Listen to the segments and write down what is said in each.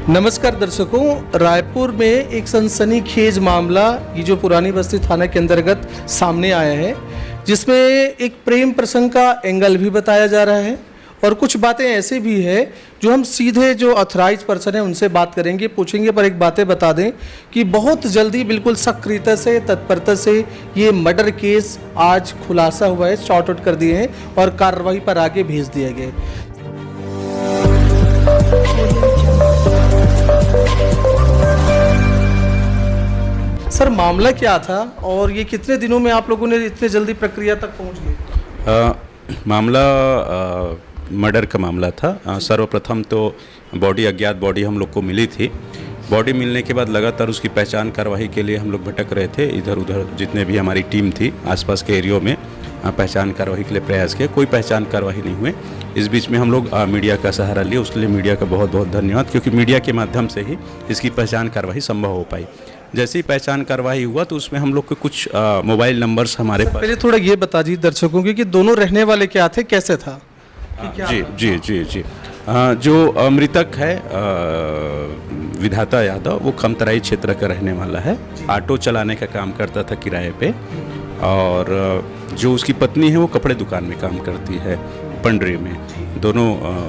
नमस्कार दर्शकों, रायपुर में एक सनसनीखेज मामला ये जो पुरानी बस्ती थाना के अंतर्गत सामने आया है, जिसमें एक प्रेम प्रसंग का एंगल भी बताया जा रहा है और कुछ बातें ऐसे भी है जो हम सीधे जो ऑथराइज पर्सन है उनसे बात करेंगे, पूछेंगे। पर एक बातें बता दें कि बहुत जल्दी बिल्कुल सक्रियता से, तत्परता से ये मर्डर केस आज खुलासा हुआ है, शॉर्ट आउट कर दिए हैं और कार्रवाई पर आगे भेज दिए गए। सर, मामला क्या था और ये कितने दिनों में आप लोगों ने इतने जल्दी प्रक्रिया तक पहुंच गए? मामला मर्डर का मामला था। सर्वप्रथम तो अज्ञात बॉडी हम लोग को मिली थी। बॉडी मिलने के बाद लगातार उसकी पहचान कार्रवाई के लिए हम लोग भटक रहे थे, इधर उधर जितने भी हमारी टीम थी आसपास के एरियो में पहचान कार्रवाई के लिए प्रयास किया, कोई पहचान कार्रवाई नहीं हुए। इस बीच में हम लोग मीडिया का सहारा लिए, उसके लिए मीडिया का बहुत बहुत धन्यवाद, क्योंकि मीडिया के माध्यम से ही इसकी पहचान कार्रवाई संभव हो पाई। जैसे ही पहचान कार्रवाई हुआ तो उसमें हम लोग के कुछ मोबाइल नंबर्स हमारे पास। पहले थोड़ा ये बता दीजिए दर्शकों को कि दोनों रहने वाले क्या थे, कैसे था? जी जी जी जी जो मृतक है विधाता यादव, वो खमतराई क्षेत्र का रहने वाला है। ऑटो चलाने का काम करता था किराए पे, और जो उसकी पत्नी है वो कपड़े दुकान में काम करती है पंडरी में। दोनों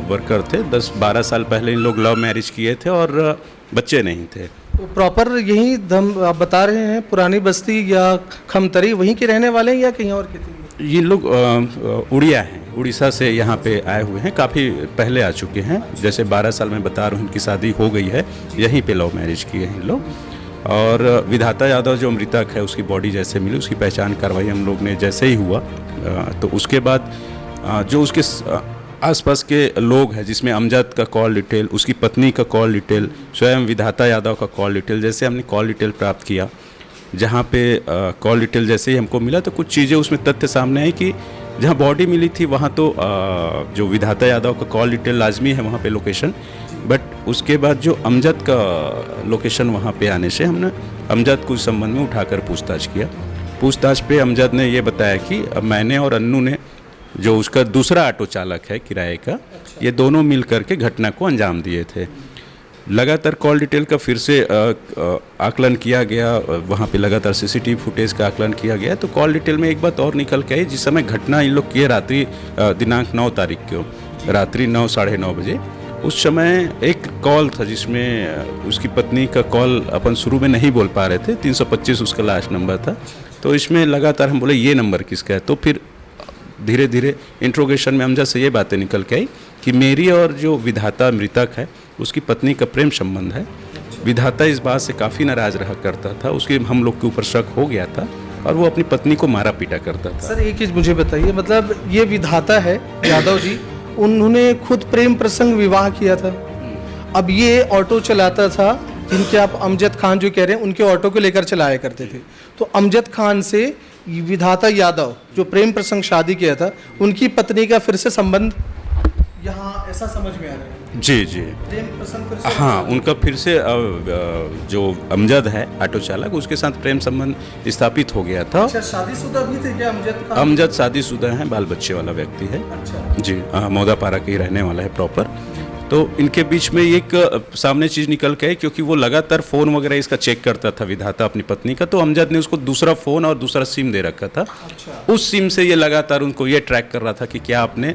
वर्कर थे। 10-12 साल पहले इन लोग लव मैरिज किए थे और बच्चे नहीं थे। तो प्रॉपर यही आप बता रहे हैं पुरानी बस्ती या खमतरी वहीं के रहने वाले हैं या कहीं और के थे? ये लोग उड़िया हैं, उड़ीसा से यहाँ पे आए हुए हैं, काफ़ी पहले आ चुके हैं। जैसे 12 साल में बता रहा हूँ, उनकी शादी हो गई है, यहीं पे लव मैरिज किए हैं लोग। और विधाता यादव जो मृतक है, उसकी बॉडी जैसे मिली, उसकी पहचान कार्रवाई हम लोग ने जैसे ही हुआ तो उसके बाद जो उसके आसपास के लोग हैं, जिसमें अमजद का कॉल डिटेल, उसकी पत्नी का कॉल डिटेल, स्वयं विधाता यादव का कॉल डिटेल, जैसे हमने कॉल डिटेल प्राप्त किया, जहाँ पे कॉल डिटेल जैसे ही हमको मिला तो कुछ चीज़ें उसमें तथ्य सामने आई कि जहाँ बॉडी मिली थी वहाँ तो जो विधाता यादव का कॉल डिटेल लाजमी है वहाँ पे लोकेशन, बट उसके बाद जो अमजद का लोकेशन वहाँ पे आने से हमने अमजद को इस संबंध में उठाकर पूछताछ किया। पूछताछ पे अमजद ने ये बताया कि मैंने और अन्नू ने, जो उसका दूसरा ऑटो चालक है किराए का, ये दोनों मिल करके घटना को अंजाम दिए थे। लगातार कॉल डिटेल का फिर से आकलन किया गया, वहाँ पे लगातार सीसीटीवी फुटेज का आकलन किया गया। तो कॉल डिटेल में एक बात और निकल के आई, जिस समय घटना इन लोग किए रात्रि दिनांक 9 तारीख को रात्रि 9 साढ़े 9 बजे, उस समय एक कॉल था जिसमें उसकी पत्नी का कॉल अपन शुरू में नहीं बोल पा रहे थे, 325 उसका लास्ट नंबर था। तो इसमें लगातार हम बोले ये नंबर किसका है। तो फिर धीरे धीरे इंट्रोगेशन में अमजद से ये बातें निकल के आई कि मेरी और जो विधाता मृतक है उसकी पत्नी का प्रेम संबंध है। विधाता इस बात से काफ़ी नाराज रहा करता था, उसके हम लोग के ऊपर शक हो गया था और वो अपनी पत्नी को मारा पीटा करता था। सर, एक चीज़ मुझे बताइए, मतलब ये विधाता है यादव जी, उन्होंने खुद प्रेम प्रसंग विवाह किया था। अब ये ऑटो चलाता था, जिनके आप अमजद खान जो कह रहे हैं उनके ऑटो को लेकर चलाया करते थे। तो अमजद खान से विधाता यादव जो प्रेम प्रसंग शादी किया था, उनकी पत्नी का फिर से संबंध यहाँ ऐसा समझ में आ रहा है। जी जी, प्रेम प्रसंग फिर से, हाँ, उनका फिर से जो अमजद है ऑटो चालक, उसके साथ प्रेम संबंध स्थापित हो गया था। अच्छा, शादीशुदा भी थे क्या अमजद? अमजद शादीशुदा है, बाल बच्चे वाला व्यक्ति है। अच्छा जी, मौदापारा के ही रहने वाला है प्रॉपर। तो इनके बीच में एक सामने चीज़ निकल के आई, क्योंकि वो लगातार फ़ोन वगैरह इसका चेक करता था विधाता अपनी पत्नी का। तो अमजद ने उसको दूसरा फ़ोन और दूसरा सिम दे रखा था। अच्छा। उस सिम से ये लगातार उनको ये ट्रैक कर रहा था कि क्या आपने,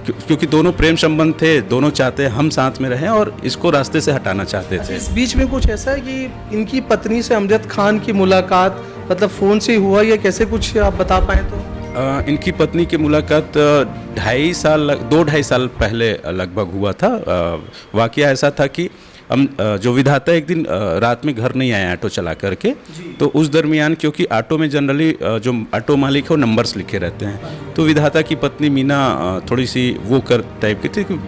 क्योंकि दोनों प्रेम संबंध थे, दोनों चाहते हम साथ में रहें और इसको रास्ते से हटाना चाहते थे। इस बीच में कुछ ऐसा है कि इनकी पत्नी से अमजद खान की मुलाकात मतलब फ़ोन से हुआ या कैसे, कुछ आप बता पाएँ तो? इनकी पत्नी की मुलाकात 2-2.5 साल पहले लगभग हुआ था। वाकया ऐसा था कि जो विधाता एक दिन रात में घर नहीं आया ऑटो चला करके, तो उस दरमियान, क्योंकि ऑटो में जनरली जो ऑटो मालिक है वो नंबर्स लिखे रहते हैं, तो विधाता की पत्नी मीना थोड़ी सी वो कर टाइप की थी कि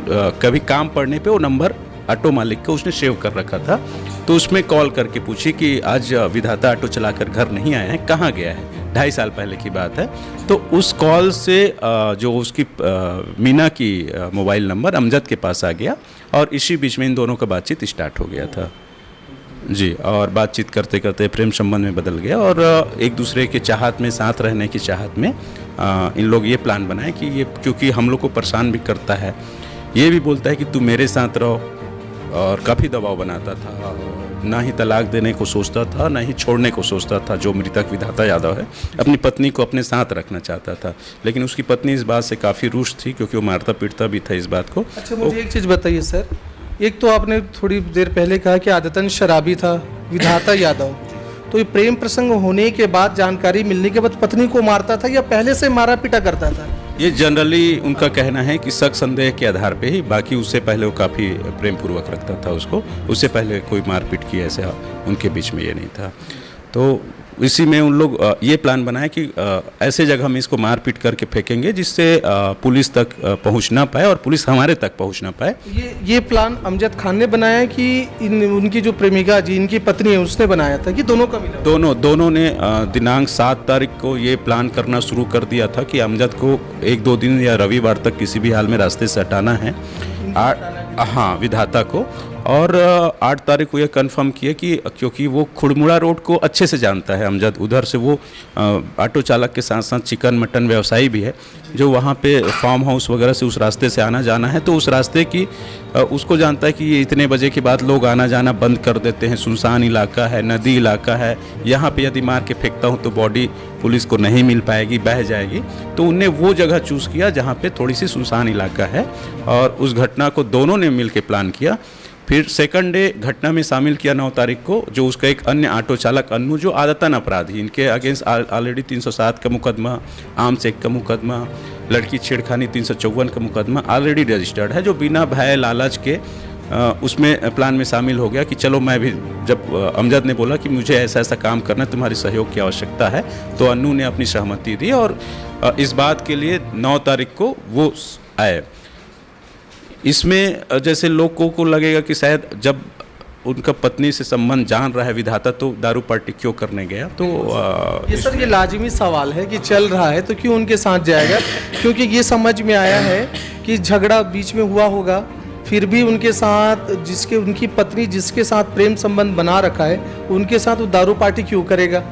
कभी काम पड़ने पे वो नंबर ऑटो मालिक का उसने सेव कर रखा था। तो उसमें कॉल करके पूछी कि आज विधाता ऑटो चलाकर घर नहीं आया है, कहाँ गया है। 2.5 साल पहले की बात है। तो उस कॉल से जो उसकी मीना की मोबाइल नंबर अमजद के पास आ गया और इसी बीच में इन दोनों का बातचीत स्टार्ट हो गया था। जी, और बातचीत करते करते प्रेम संबंध में बदल गया और एक दूसरे के चाहत में, साथ रहने की चाहत में इन लोग ये प्लान बनाए कि ये, क्योंकि हम लोग को परेशान भी करता है, ये भी बोलता है कि तू मेरे साथ रहो, और काफ़ी दबाव बनाता था, ना ही तलाक देने को सोचता था, ना ही छोड़ने को सोचता था। जो मृतक विधाता यादव है, अपनी पत्नी को अपने साथ रखना चाहता था, लेकिन उसकी पत्नी इस बात से काफ़ी रुष्ट थी, क्योंकि वो मारता पीटता भी था इस बात को। अच्छा, मुझे एक चीज़ बताइए सर, एक तो आपने थोड़ी देर पहले कहा कि आदतन शराबी था विधाता यादव, तो ये प्रेम प्रसंग होने के बाद, जानकारी मिलने के बाद पत्नी को मारता था या पहले से मारा पीटा करता था? ये जनरली उनका कहना है कि शक संदेह के आधार पे ही, बाकी उससे पहले वो काफ़ी प्रेम पूर्वक रखता था उसको, उससे पहले कोई मारपीट की ऐसा उनके बीच में ये नहीं था। तो इसी में उन लोग ये प्लान बनाया कि ऐसे जगह हम इसको मारपीट करके फेंकेंगे जिससे पुलिस तक पहुंच ना पाए और पुलिस हमारे तक पहुंच ना पाए। ये प्लान अमजद खान ने बनाया कि उनकी जो प्रेमिका जी, इनकी पत्नी है, उसने बनाया था कि दोनों का मिला? दोनों ने दिनांक 7 तारीख को ये प्लान करना शुरू कर दिया था कि अमजद को 1-2 दिन या रविवार तक किसी भी हाल में रास्ते से हटाना है, हाँ, विधाता को। और 8 तारीख को ये कंफर्म किया कि क्योंकि वो खुड़मुड़ा रोड को अच्छे से जानता है अमजद, उधर से वो ऑटो चालक के साथ साथ चिकन मटन व्यवसायी भी है, जो वहाँ पे फार्म हाउस वगैरह से उस रास्ते से आना जाना है, तो उस रास्ते की उसको जानता है कि ये इतने बजे के बाद लोग आना जाना बंद कर देते हैं, सुनसान इलाका है, नदी इलाका है, यहाँ पे यदि मार के फेंकता हूँ तो बॉडी पुलिस को नहीं मिल पाएगी, बह जाएगी। तो उनने वो जगह चूज़ किया जहाँ पे थोड़ी सी सुनसान इलाका है, और उस घटना को दोनों ने मिल के प्लान किया। फिर सेकंड डे घटना में शामिल किया 9 तारीख को, जो उसका एक अन्य ऑटो चालक अन्नू, जो आदतन अपराधी, इनके अगेंस्ट ऑलरेडी 307 का मुकदमा, आर्म्स एक्ट का मुकदमा, लड़की छेड़खानी 354 का मुकदमा ऑलरेडी रजिस्टर्ड है, जो बिना भय लालच के उसमें प्लान में शामिल हो गया कि चलो मैं भी, जब अमजद ने बोला कि मुझे ऐसा ऐसा काम करना है, तुम्हारी सहयोग की आवश्यकता है, तो अन्नू ने अपनी सहमति दी और इस बात के लिए 9 तारीख को वो आए। इसमें जैसे लोगों को लगेगा कि शायद जब उनका पत्नी से संबंध जान रहा है विधाता, तो दारू पार्टी क्यों करने गया? तो ये सर, ये लाजिमी सवाल है कि चल रहा है तो क्यों उनके साथ जाएगा, क्योंकि ये समझ में आया है कि झगड़ा बीच में हुआ होगा, फिर भी उनके साथ उनकी पत्नी जिसके साथ प्रेम संबंध बना रखा है, उनके साथ वो दारू पार्टी क्यों करेगा?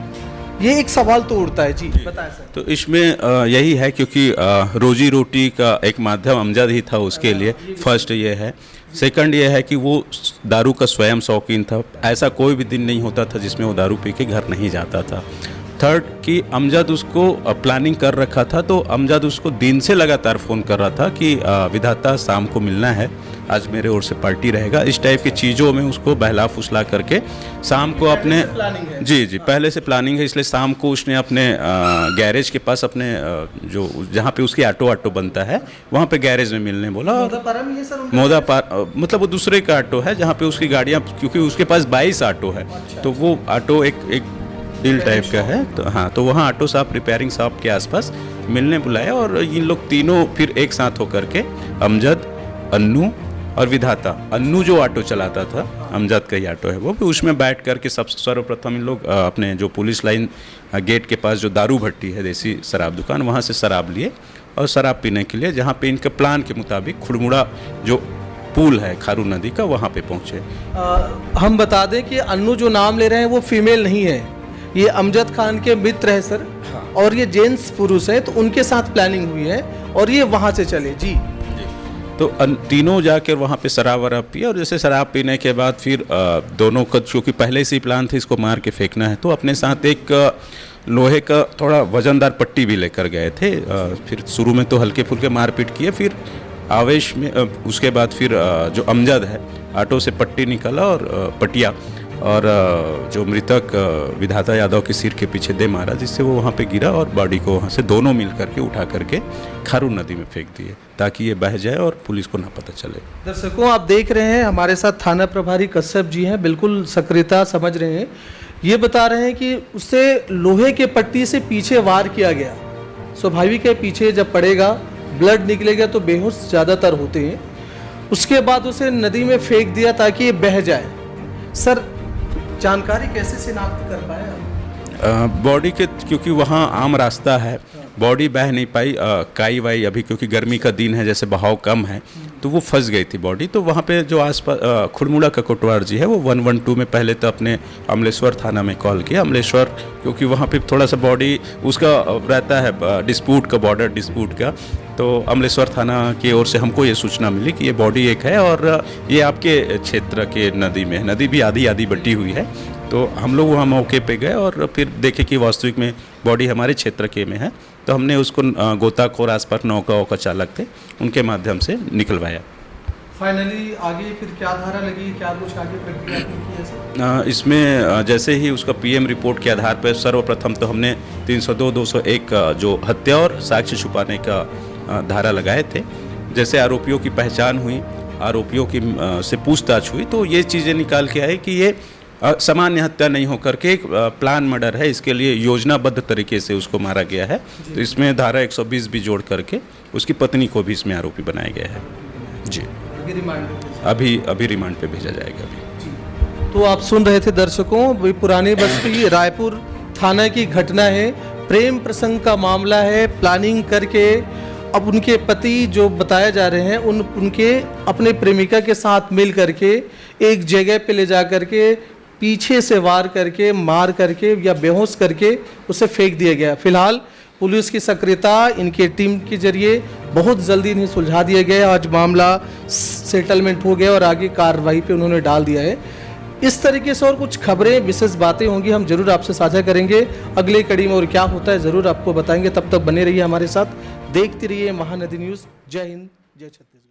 ये एक सवाल तो उठता है जी, बताएं सर। तो इसमें यही है, क्योंकि रोजी रोटी का एक माध्यम अमजद ही था उसके लिए, फर्स्ट ये है। सेकंड ये है कि वो दारू का स्वयं शौकीन था, ऐसा कोई भी दिन नहीं होता था जिसमें वो दारू पी के घर नहीं जाता था। थर्ड कि अमजद उसको प्लानिंग कर रखा था, तो अमजद उसको दिन से लगातार फ़ोन कर रहा था कि विधाता शाम को मिलना है, आज मेरे ओर से पार्टी रहेगा, इस टाइप की चीज़ों में उसको बहला फुसला करके शाम को अपने जी पहले से प्लानिंग है, इसलिए शाम को उसने अपने गैरेज के पास, अपने जो जहाँ पे उसकी ऑटो बनता है, वहाँ पे गैरेज में मिलने बोला। मोदा पार मतलब वो दूसरे का ऑटो है जहाँ पे उसकी गाड़ियाँ, क्योंकि उसके पास 22 ऑटो है, तो वो ऑटो एक डील टाइप का है, तो हाँ, तो वहाँ ऑटो शॉप, रिपेयरिंग शॉप के आसपास मिलने बुलाया। और इन लोग तीनों फिर एक साथ होकर के, अमजद, अन्नू और विधाता, अन्नू जो ऑटो चलाता था, अमजद का ही ऑटो है वो भी, उसमें बैठ करके सबसे सर्वप्रथम इन लोग अपने जो पुलिस लाइन गेट के पास जो दारू भट्टी है, देसी शराब दुकान, वहाँ से शराब लिए और शराब पीने के लिए, जहाँ पे इनके प्लान के मुताबिक खुड़मुड़ा जो पुल है खारू नदी का, वहाँ पे पहुँचे। हम बता दें कि अन्नू जो नाम ले रहे हैं वो फीमेल नहीं है, ये अमजद खान के मित्र है सर, और ये जेंट्स पुरुष है, तो उनके साथ प्लानिंग हुई है और ये वहाँ से चले जी। तो तीनों जाकर वहाँ पे शराब वराब पिए, और जैसे शराब पीने के बाद फिर दोनों का, क्योंकि पहले से ही प्लान था इसको मार के फेंकना है, तो अपने साथ एक लोहे का थोड़ा वजनदार पट्टी भी लेकर गए थे। फिर शुरू में तो हल्के फुल्के मारपीट किए, फिर आवेश में उसके बाद फिर जो अमजद है, ऑटो से पट्टी निकाला और पटिया, और जो मृतक विधाता यादव के सिर के पीछे दे मारा, जिससे वो वहाँ पे गिरा, और बॉडी को वहाँ से दोनों मिल करके उठा करके खारू नदी में फेंक दिए, ताकि ये बह जाए और पुलिस को ना पता चले। दर्शकों, आप देख रहे हैं हमारे साथ थाना प्रभारी कश्यप जी हैं, बिल्कुल सक्रियता समझ रहे हैं। ये बता रहे हैं कि उससे लोहे के पट्टी से पीछे वार किया गया, स्वाभाविक है पीछे जब पड़ेगा ब्लड निकलेगा तो बेहोश ज़्यादातर होते हैं, उसके बाद उसे नदी में फेंक दिया ताकि ये बह जाए। सर, जानकारी कैसे शिनाख्त कर पाए? बॉडी के, क्योंकि वहाँ आम रास्ता है, बॉडी बह नहीं पाई, काई वाई अभी क्योंकि गर्मी का दिन है, जैसे बहाव कम है, तो वो फंस गई थी बॉडी। तो वहाँ पे जो आसपास खुड़मुड़ा का कोटवार जी है वो 112 में पहले तो अपने अमलेश्वर थाना में कॉल किया। अमलेश्वर क्योंकि वहाँ पे थोड़ा सा बॉडी उसका रहता है डिस्प्यूट का, बॉर्डर डिस्प्यूट का, तो अमलेश्वर थाना की ओर से हमको ये सूचना मिली कि ये बॉडी एक है और ये आपके क्षेत्र के नदी में है। नदी भी आधी आधी बटी हुई है। तो हम लोग वहाँ मौके पे गए और फिर देखे कि वास्तविक में बॉडी हमारे क्षेत्र के में है। तो हमने उसको गोताखोर आसपास नौका का चालक थे उनके माध्यम से निकलवाया। फाइनली आगे फिर क्या धारा लगी, क्या कुछ आगे प्रक्रिया की है? इसमें जैसे ही उसका पीएम रिपोर्ट के आधार पर सर्वप्रथम तो हमने 302, 201 जो हत्या और साक्ष्य छुपाने का धारा लगाए थे। जैसे आरोपियों की पहचान हुई, आरोपियों की से पूछताछ हुई, तो ये चीज़ें निकाल के आए कि ये सामान्य हत्या नहीं होकर के एक प्लान मर्डर है। इसके लिए योजनाबद्ध तरीके से उसको मारा गया है। तो इसमें धारा 120 भी जोड़ करके उसकी पत्नी को भी इसमें आरोपी बनाया गया है। जी, अभी रिमांड पे भेजा जाएगा अभी। तो आप सुन रहे थे दर्शकों, पुरानी बस्ती रायपुर थाना की घटना है। प्रेम प्रसंग का मामला है। प्लानिंग करके अब उनके पति जो बताए जा रहे हैं उनके अपने प्रेमिका के साथ मिल करके एक जगह पे ले जा करके पीछे से वार करके, मार करके या बेहोश करके उसे फेंक दिया गया। फिलहाल पुलिस की सक्रियता, इनके टीम के जरिए बहुत जल्दी इन्हें सुलझा दिया गया। आज मामला सेटलमेंट हो गया और आगे कार्रवाई पे उन्होंने डाल दिया है। इस तरीके से और कुछ खबरें, विशेष बातें होंगी, हम जरूर आपसे साझा करेंगे अगली कड़ी में। और क्या होता है ज़रूर आपको बताएंगे। तब तक बने रहिए हमारे साथ, देखते रहिए महानदी न्यूज़। जय हिंद, जय छत्तीसगढ़।